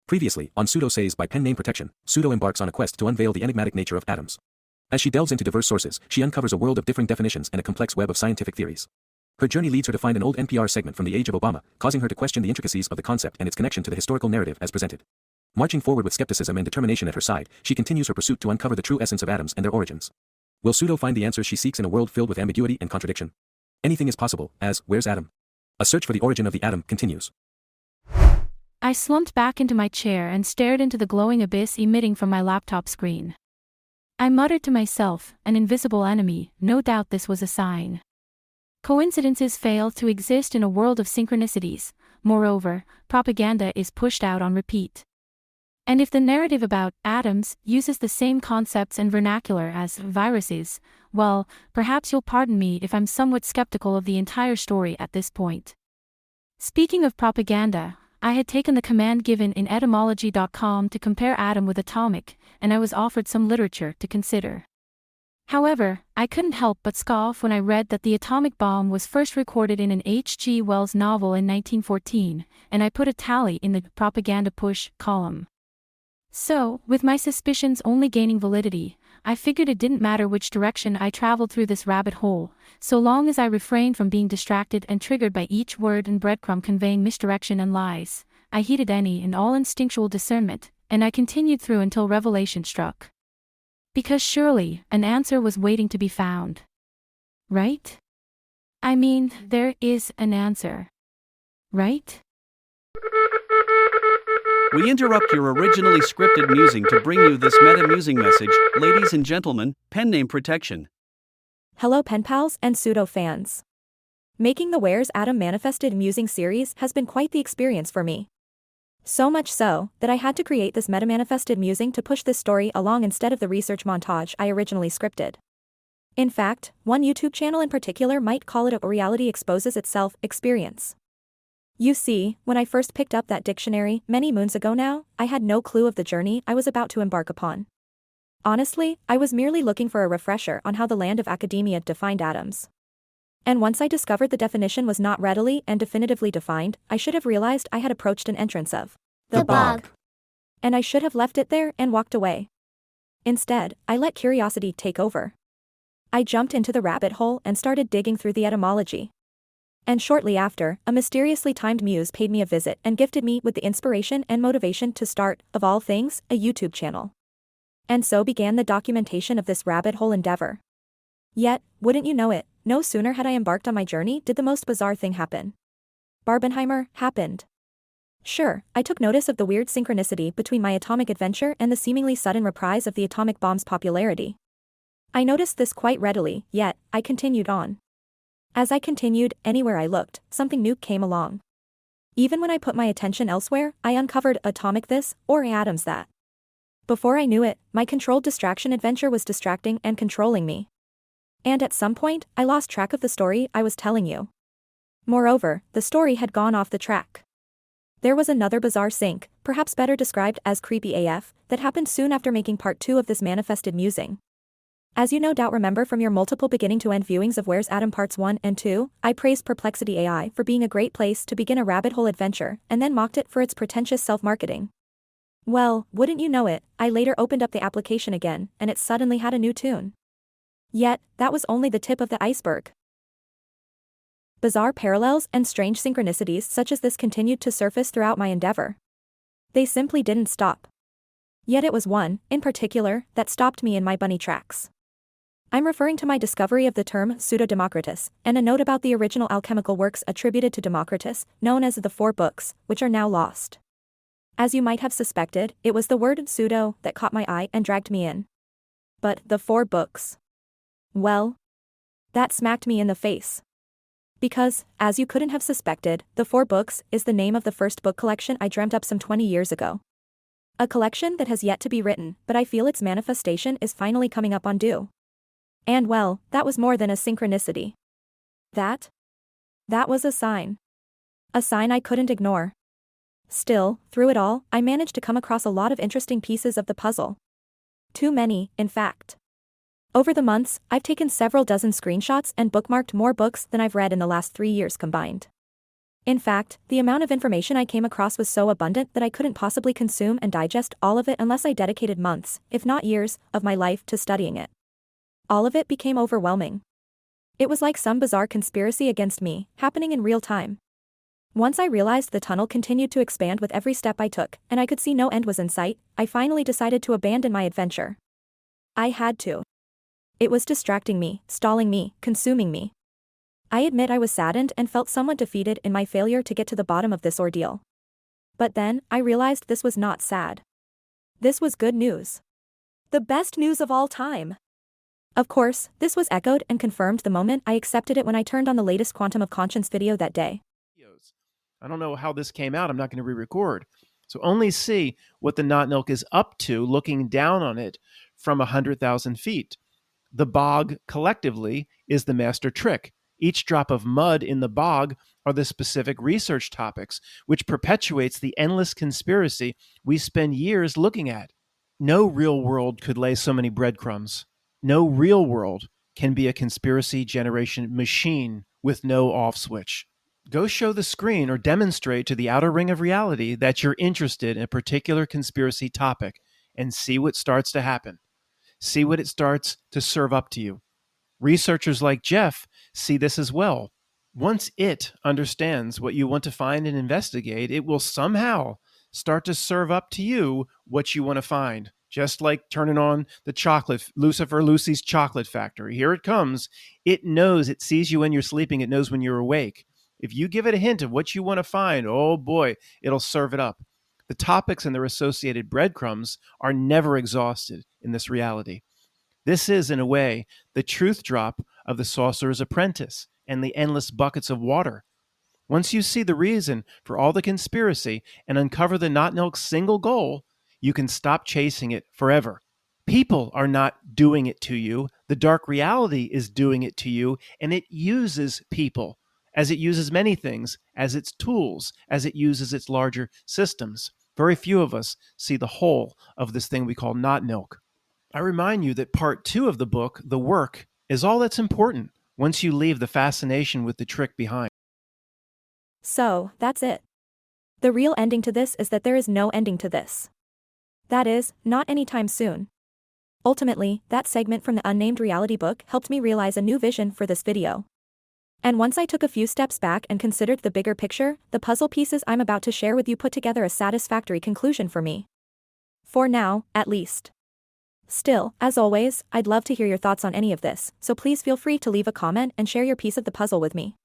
Previously, on Pseudo Says by PenName Protection, Pseudo embarks on a quest to unveil the enigmatic nature of atoms. As she delves into diverse sources, she uncovers a world of differing definitions and a complex web of scientific theories. Her journey leads her to find an old NPR segment from the age of Obama, causing her to question the intricacies of the concept and its connection to the historical narrative as presented. Marching forward with skepticism and determination at her side, she continues her pursuit to uncover the true essence of atoms and their origins. Will Pseudo find the answers she seeks in a world filled with ambiguity and contradiction? Anything is possible, as Where's Atom? A search for the origin of the atom continues. I slumped back into my chair and stared into the glowing abyss emitting from my laptop screen. I muttered to myself, an invisible enemy, no doubt this was a sign. Coincidences fail to exist in a world of synchronicities. Moreover, propaganda is pushed out on repeat. And if the narrative about atoms uses the same concepts and vernacular as viruses, well, perhaps you'll pardon me if I'm somewhat skeptical of the entire story at this point. Speaking of propaganda, I had taken the command given in etymology.com to compare atom with atomic, and I was offered some literature to consider. However, I couldn't help but scoff when I read that the atomic bomb was first recorded in an H.G. Wells novel in 1914, and I put a tally in the propaganda push column. So, with my suspicions only gaining validity, I figured it didn't matter which direction I traveled through this rabbit hole, so long as I refrained from being distracted and triggered by each word and breadcrumb conveying misdirection and lies. I heeded any and all instinctual discernment, and I continued through until revelation struck. Because surely, an answer was waiting to be found. Right? I mean, there is an answer. Right? We interrupt your originally scripted musing to bring you this meta-musing message, ladies and gentlemen, PenName Protection. Hello pen pals and pseudo fans. Making the Where's Atom Manifested musing series has been quite the experience for me. So much so, that I had to create this meta-manifested musing to push this story along instead of the research montage I originally scripted. In fact, one YouTube channel in particular might call it a reality exposes itself experience. You see, when I first picked up that dictionary, many moons ago now, I had no clue of the journey I was about to embark upon. Honestly, I was merely looking for a refresher on how the land of academia defined atoms. And once I discovered the definition was not readily and definitively defined, I should have realized I had approached an entrance of the bog. And I should have left it there and walked away. Instead, I let curiosity take over. I jumped into the rabbit hole and started digging through the etymology. And shortly after, a mysteriously timed muse paid me a visit and gifted me with the inspiration and motivation to start, of all things, a YouTube channel. And so began the documentation of this rabbit hole endeavor. Yet, wouldn't you know it, no sooner had I embarked on my journey did the most bizarre thing happen. Barbenheimer happened. Sure, I took notice of the weird synchronicity between my atomic adventure and the seemingly sudden reprise of the atomic bomb's popularity. I noticed this quite readily, yet, I continued on. As I continued, anywhere I looked, something new came along. Even when I put my attention elsewhere, I uncovered atomic this, or atoms that. Before I knew it, my controlled distraction adventure was distracting and controlling me. And at some point, I lost track of the story I was telling you. Moreover, the story had gone off the track. There was another bizarre sync, perhaps better described as creepy AF, that happened soon after making part 2 of this manifested musing. As you no doubt remember from your multiple beginning to end viewings of Where's Atom Parts 1 and 2, I praised Perplexity AI for being a great place to begin a rabbit hole adventure and then mocked it for its pretentious self-marketing. Well, wouldn't you know it, I later opened up the application again, and it suddenly had a new tune. Yet, that was only the tip of the iceberg. Bizarre parallels and strange synchronicities such as this continued to surface throughout my endeavor. They simply didn't stop. Yet it was one, in particular, that stopped me in my bunny tracks. I'm referring to my discovery of the term pseudo-Democritus, and a note about the original alchemical works attributed to Democritus, known as the 4 books, which are now lost. As you might have suspected, it was the word pseudo that caught my eye and dragged me in. But the 4 books. Well, that smacked me in the face. Because, as you couldn't have suspected, the 4 books is the name of the first book collection I dreamt up some 20 years ago. A collection that has yet to be written, but I feel its manifestation is finally coming up on due. And well, that was more than a synchronicity. That was a sign. A sign I couldn't ignore. Still, through it all, I managed to come across a lot of interesting pieces of the puzzle. Too many, in fact. Over the months, I've taken several dozen screenshots and bookmarked more books than I've read in the last 3 years combined. In fact, the amount of information I came across was so abundant that I couldn't possibly consume and digest all of it unless I dedicated months, if not years, of my life to studying it. All of it became overwhelming. It was like some bizarre conspiracy against me, happening in real time. Once I realized the tunnel continued to expand with every step I took, and I could see no end was in sight, I finally decided to abandon my adventure. I had to. It was distracting me, stalling me, consuming me. I admit I was saddened and felt somewhat defeated in my failure to get to the bottom of this ordeal. But then, I realized this was not sad. This was good news. The best news of all time. Of course, this was echoed and confirmed the moment I accepted it when I turned on the latest Quantum of Conscience video that day. I don't know how this came out. I'm not going to re-record. So only see what the Knottnilk is up to looking down on it from 100,000 feet. The bog collectively is the master trick. Each drop of mud in the bog are the specific research topics, which perpetuates the endless conspiracy we spend years looking at. No real world could lay so many breadcrumbs. No real world can be a conspiracy generation machine with no off switch. Go show the screen or demonstrate to the outer ring of reality that you're interested in a particular conspiracy topic and see what starts to happen. See what it starts to serve up to you. Researchers like Jeff see this as well. Once it understands what you want to find and investigate, it will somehow start to serve up to you what you want to find. Just like turning on the chocolate, Lucy's chocolate factory. Here it comes. It knows, it sees you when you're sleeping. It knows when you're awake. If you give it a hint of what you want to find, oh boy, it'll serve it up. The topics and their associated breadcrumbs are never exhausted in this reality. This is, in a way, the truth drop of the Sorcerer's Apprentice and the endless buckets of water. Once you see the reason for all the conspiracy and uncover the Knottnilk's single goal, you can stop chasing it forever. People are not doing it to you. The dark reality is doing it to you, and it uses people, as it uses many things, as its tools, as it uses its larger systems. Very few of us see the whole of this thing we call Knottnilk. I remind you that part 2 of the book, The Work, is all that's important once you leave the fascination with the trick behind. So, that's it. The real ending to this is that there is no ending to this. That is, not anytime soon. Ultimately, that segment from the unnamed reality book helped me realize a new vision for this video. And once I took a few steps back and considered the bigger picture, the puzzle pieces I'm about to share with you put together a satisfactory conclusion for me. For now, at least. Still, as always, I'd love to hear your thoughts on any of this, so please feel free to leave a comment and share your piece of the puzzle with me.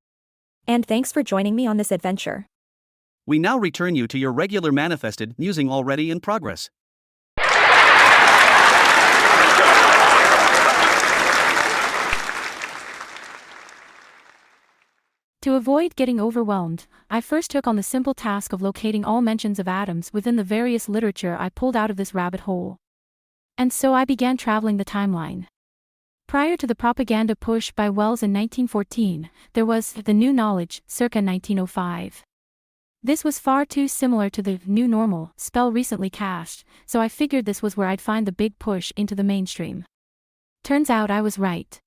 And thanks for joining me on this adventure. We now return you to your regular manifested musing already in progress. To avoid getting overwhelmed, I first took on the simple task of locating all mentions of atoms within the various literature I pulled out of this rabbit hole. And so I began traveling the timeline. Prior to the propaganda push by Wells in 1914, there was The New Knowledge, circa 1905. This was far too similar to the New Normal spell recently cast, so I figured this was where I'd find the big push into the mainstream. Turns out I was right.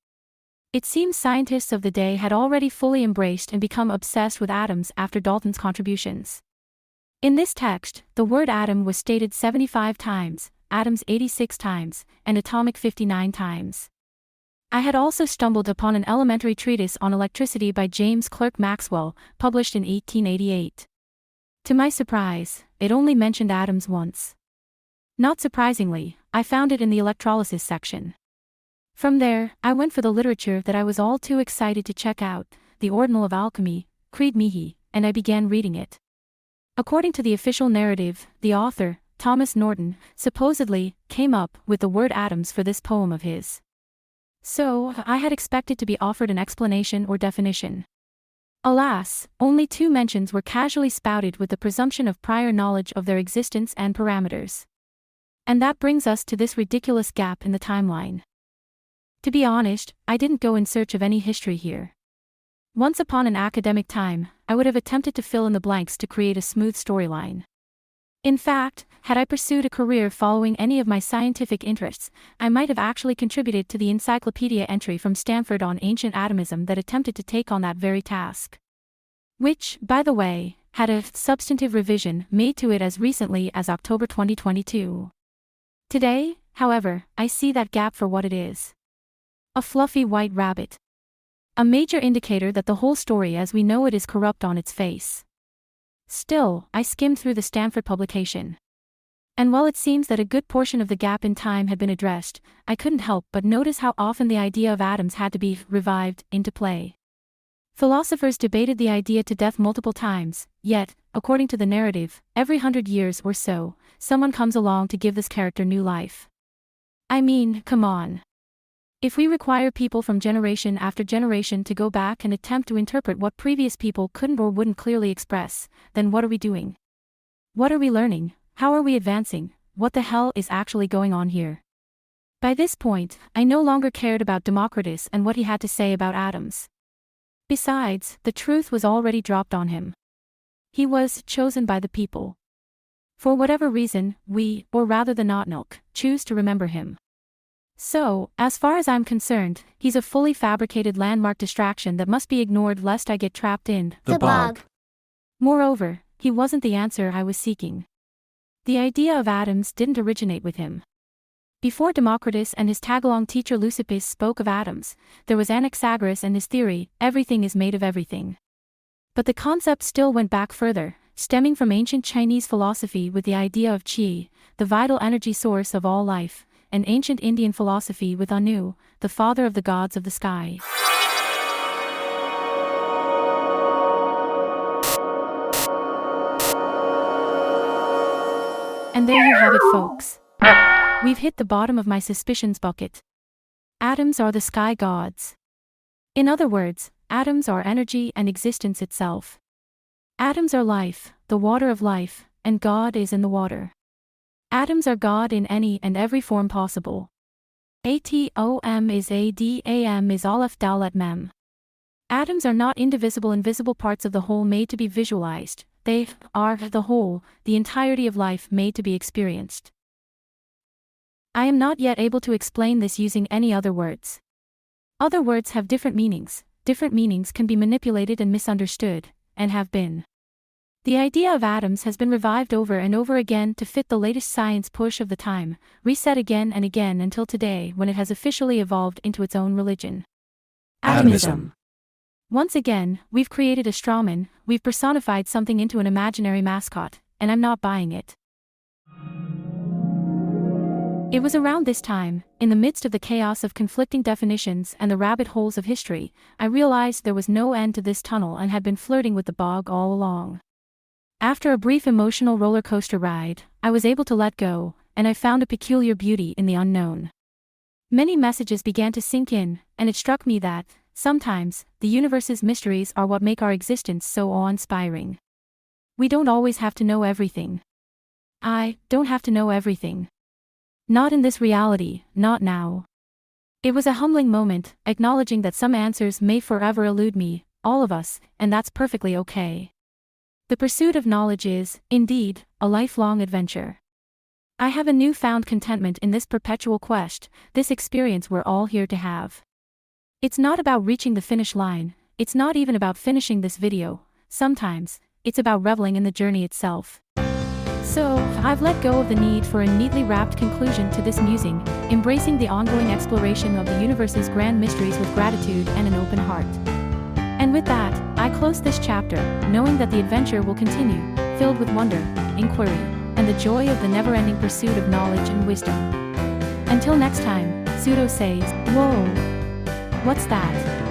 It seems scientists of the day had already fully embraced and become obsessed with atoms after Dalton's contributions. In this text, the word atom was stated 75 times, atoms 86 times, and atomic 59 times. I had also stumbled upon an elementary treatise on electricity by James Clerk Maxwell, published in 1888. To my surprise, it only mentioned atoms once. Not surprisingly, I found it in the electrolysis section. From there, I went for the literature that I was all too excited to check out, The Ordinal of Alchemy, Creed Meahy, and I began reading it. According to the official narrative, the author, Thomas Norton, supposedly came up with the word atoms for this poem of his. So, I had expected to be offered an explanation or definition. Alas, only 2 mentions were casually spouted with the presumption of prior knowledge of their existence and parameters. And that brings us to this ridiculous gap in the timeline. To be honest, I didn't go in search of any history here. Once upon an academic time, I would have attempted to fill in the blanks to create a smooth storyline. In fact, had I pursued a career following any of my scientific interests, I might have actually contributed to the encyclopedia entry from Stanford on ancient atomism that attempted to take on that very task. which, by the way, had a substantive revision made to it as recently as October 2022. Today, however, I see that gap for what it is. A fluffy white rabbit. A major indicator that the whole story as we know it is corrupt on its face. Still, I skimmed through the Stanford publication. And while it seems that a good portion of the gap in time had been addressed, I couldn't help but notice how often the idea of atoms had to be revived into play. Philosophers debated the idea to death multiple times, yet, according to the narrative, every 100 years or so, someone comes along to give this character new life. I mean, come on. If we require people from generation after generation to go back and attempt to interpret what previous people couldn't or wouldn't clearly express, then what are we doing? What are we learning? How are we advancing? What the hell is actually going on here? By this point, I no longer cared about Democritus and what he had to say about atoms. Besides, the truth was already dropped on him. He was chosen by the people. For whatever reason, we, or rather the Notnilk, choose to remember him. So, as far as I'm concerned, he's a fully fabricated landmark distraction that must be ignored lest I get trapped in The bog. Moreover, he wasn't the answer I was seeking. The idea of atoms didn't originate with him. Before Democritus and his tagalong teacher Leucippus spoke of atoms, there was Anaxagoras and his theory, everything is made of everything. But the concept still went back further, stemming from ancient Chinese philosophy with the idea of qi, the vital energy source of all life, and ancient Indian philosophy with Anu, the father of the gods of the sky. And there you have it, folks. We've hit the bottom of my suspicions bucket. Atoms are the sky gods. In other words, atoms are energy and existence itself. Atoms are life, the water of life, and God is in the water. Atoms are God in any and every form possible. Atom is Adam is Aleph Dalet Mem. Atoms are not indivisible invisible parts of the whole made to be visualized, they are the whole, the entirety of life made to be experienced. I am not yet able to explain this using any other words. Other words have different meanings can be manipulated and misunderstood, and have been. The idea of atoms has been revived over and over again to fit the latest science push of the time, reset again and again until today when it has officially evolved into its own religion. Atomism. Once again, we've created a strawman, we've personified something into an imaginary mascot, and I'm not buying it. It was around this time, in the midst of the chaos of conflicting definitions and the rabbit holes of history, I realized there was no end to this tunnel and had been flirting with the bog all along. After a brief emotional roller coaster ride, I was able to let go, and I found a peculiar beauty in the unknown. Many messages began to sink in, and it struck me that, sometimes, the universe's mysteries are what make our existence so awe-inspiring. We don't always have to know everything. I don't have to know everything. Not in this reality, not now. It was a humbling moment, acknowledging that some answers may forever elude me, all of us, and that's perfectly okay. The pursuit of knowledge is, indeed, a lifelong adventure. I have a newfound contentment in this perpetual quest, this experience we're all here to have. It's not about reaching the finish line, it's not even about finishing this video, sometimes, it's about reveling in the journey itself. So, I've let go of the need for a neatly wrapped conclusion to this musing, embracing the ongoing exploration of the universe's grand mysteries with gratitude and an open heart. And with that, I close this chapter, knowing that the adventure will continue, filled with wonder, inquiry, and the joy of the never-ending pursuit of knowledge and wisdom. Until next time, Pseudo says, "Whoa! What's that?"